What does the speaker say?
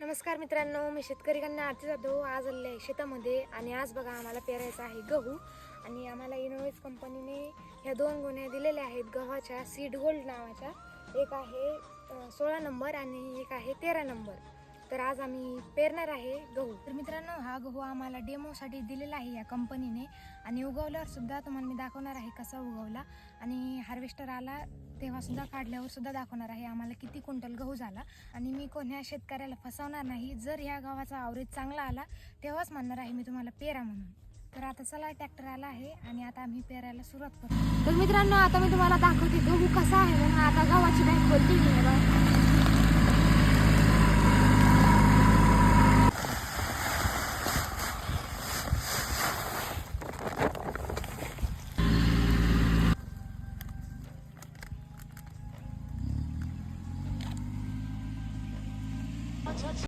नमस्कार मित्रांनो, मी शेतकरी कन्या आरती जाधव आज आले आहे शेतामध्ये आणि आज बघा आम्हाला पेरायचा आहे गहू आणि आम्हाला इनोवेस कंपनीने ह्या दोन गोण्या दिलेल्या आहेत गव्हाच्या सीड गोल्ड नावाच्या. एक आहे 16 नंबर आणि एक आहे 13 नंबर. तर आज आम्ही पेरणार आहे गहू. तर मित्रांनो, हा गहू आम्हाला डेमोसाठी दिलेला आहे या कंपनीने आणि उगवल्यावर सुद्धा तुम्हाला मी दाखवणार आहे कसा उगवला आणि हार्वेस्टर आला तेव्हा सुद्धा काढल्यावर सुद्धा दाखवणार आहे आम्हाला किती क्विंटल गहू झाला. आणि मी कोण्या शेतकऱ्याला फसवणार नाही. जर ह्या गव्हाचा आवरेज चांगला आला तेव्हाच म्हणणार आहे मी तुम्हाला पेरा म्हणून. तर आता चला, ट्रॅक्टर आला आहे आणि आता आम्ही पेरायला सुरुवात करतो. तर मित्रांनो, आता मी तुम्हाला दाखवते गहू कसा आहे म्हणून. आता गव्हाची बॅग खोलते मी.